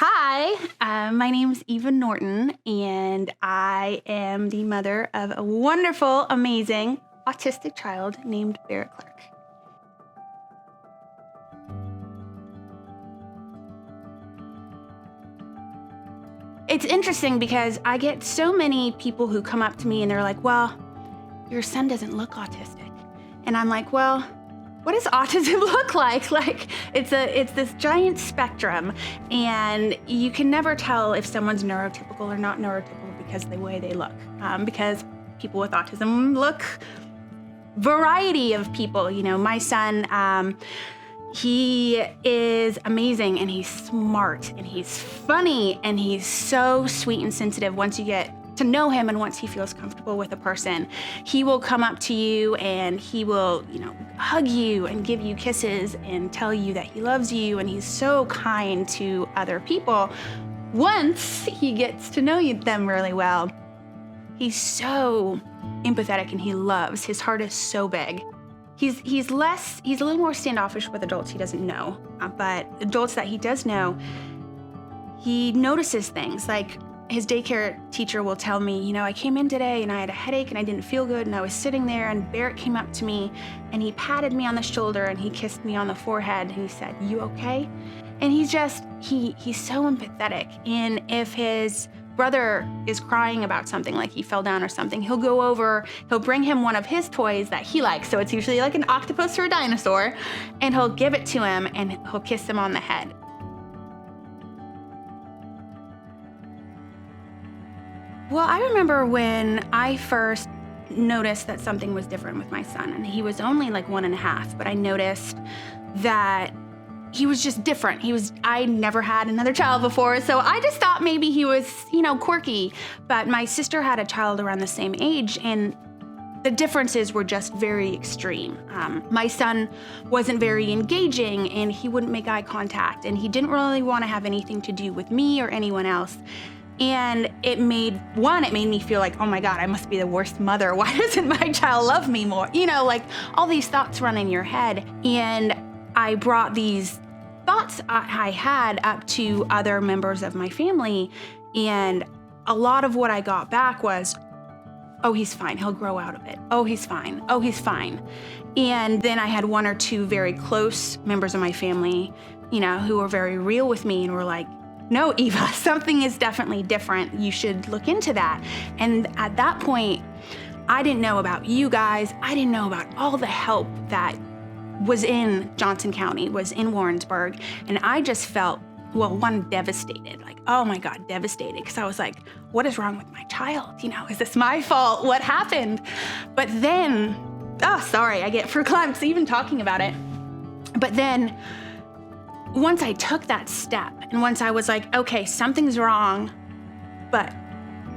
Hi, my name is Eva Norton, and I am the mother of a wonderful, amazing, autistic child named Barrett Clark. It's interesting because I get so many people who come up to me and they're like, well, your son doesn't look autistic. And I'm like, well, what does autism look like? Like, it's this giant spectrum, and you can never tell if someone's neurotypical or not neurotypical because of the way they look. Because people with autism look variety of people. You know, my son, he is amazing, and he's smart, and he's funny, and he's so sweet and sensitive once you get to know him, and once he feels comfortable with a person. He will come up to you and he will, hug you and give you kisses and tell you that he loves you, and he's so kind to other people. Once he gets to know them really well, he's so empathetic and he loves. His heart is so big. He's a little more standoffish with adults he doesn't know, but adults that he does know, he notices things. Like, his daycare teacher will tell me, I came in today and I had a headache and I didn't feel good, and I was sitting there and Barrett came up to me and he patted me on the shoulder and he kissed me on the forehead and he said, "You okay?" And he's so empathetic. And if his brother is crying about something, like he fell down or something, he'll go over, he'll bring him one of his toys that he likes. So it's usually like an octopus or a dinosaur, and he'll give it to him and he'll kiss him on the head. Well, I remember when I first noticed that something was different with my son, and he was only like 1.5, but I noticed that he was just different. I never had another child before, so I just thought maybe he was, quirky. But my sister had a child around the same age, and the differences were just very extreme. My son wasn't very engaging, and he wouldn't make eye contact, and he didn't really want to have anything to do with me or anyone else. And it made me feel like, oh my God, I must be the worst mother. Why doesn't my child love me more? Like all these thoughts run in your head. And I brought these thoughts I had up to other members of my family. And a lot of what I got back was, oh, he's fine. He'll grow out of it. Oh, he's fine. Oh, he's fine. And then I had one or two very close members of my family, who were very real with me and were like, "No, Eva, something is definitely different. You should look into that." And at that point, I didn't know about you guys. I didn't know about all the help that was in Johnson County, was in Warrensburg. And I just felt, devastated. Like, oh my God, devastated. Because I was like, what is wrong with my child? Is this my fault? What happened? But then, I get verklempt even talking about it. But then, once I took that step, and once I was like, okay, something's wrong, but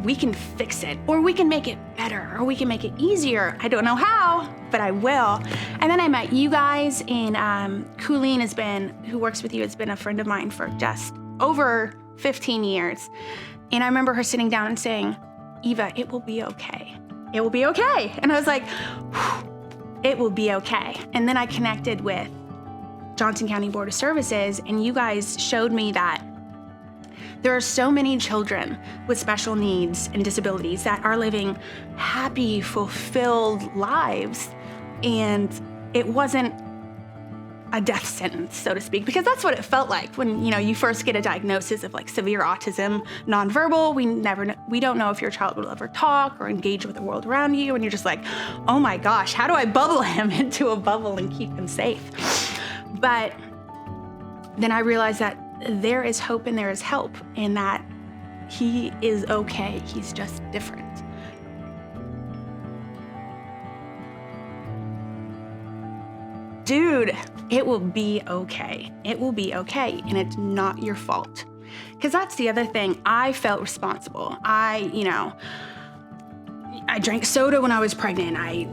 we can fix it, or we can make it better, or we can make it easier. I don't know how, but I will. And then I met you guys, and Colleen who works with you, has been a friend of mine for just over 15 years. And I remember her sitting down and saying, "Eva, it will be okay. It will be okay." And I was like, it will be okay. And then I connected with Johnson County Board of Services, and you guys showed me that there are so many children with special needs and disabilities that are living happy, fulfilled lives, and it wasn't a death sentence, so to speak, because that's what it felt like when you first get a diagnosis of like severe autism, nonverbal. We don't know if your child will ever talk or engage with the world around you, and you're just like, oh my gosh, how do I bubble him into a bubble and keep him safe? But then I realized that there is hope and there is help, and that he is okay. He's just different. Dude, it will be okay. It will be okay, and it's not your fault. Because that's the other thing. I felt responsible. I drank soda when I was pregnant. I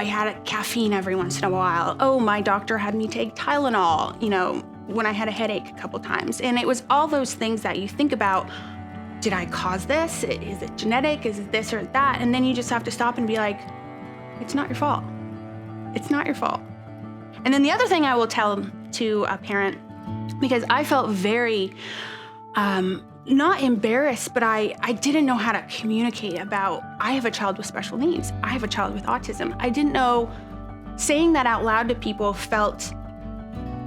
had caffeine every once in a while. Oh, my doctor had me take Tylenol, when I had a headache a couple times. And it was all those things that you think about. Did I cause this? Is it genetic? Is it this or that? And then you just have to stop and be like, it's not your fault. It's not your fault. And then the other thing I will tell to a parent, because I felt very not embarrassed, but I didn't know how to communicate about, I have a child with special needs. I have a child with autism. I didn't know, saying that out loud to people felt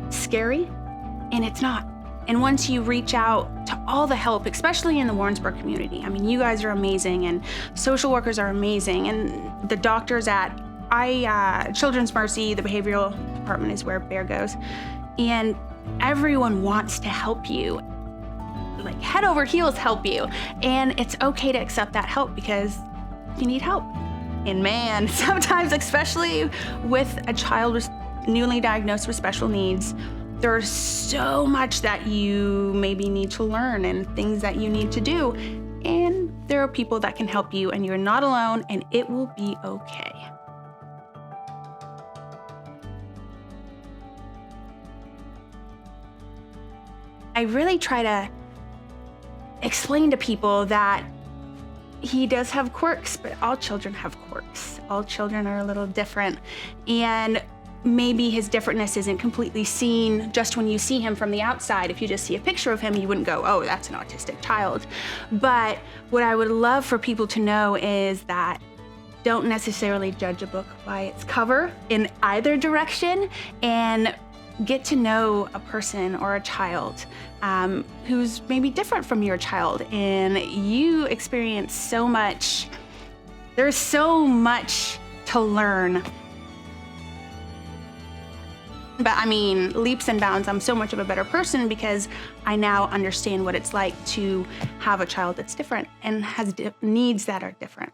scary, and it's not. And once you reach out to all the help, especially in the Warrensburg community, I mean, you guys are amazing, and social workers are amazing, and the doctors at Children's Mercy, the behavioral department is where Bear goes, and everyone wants to help you, like head over heels help you. And it's okay to accept that help because you need help. And man, sometimes, especially with a child newly diagnosed with special needs, there's so much that you maybe need to learn and things that you need to do. And there are people that can help you, and you're not alone, and it will be okay. I really try to explain to people that he does have quirks, but all children have quirks. All children are a little different. And maybe his differentness isn't completely seen just when you see him from the outside. If you just see a picture of him, you wouldn't go, oh, that's an autistic child. But what I would love for people to know is that don't necessarily judge a book by its cover in either direction, and get to know a person or a child who's maybe different from your child, and you experience so much. There's so much to learn. But I mean, leaps and bounds, I'm so much of a better person because I now understand what it's like to have a child that's different and has needs that are different.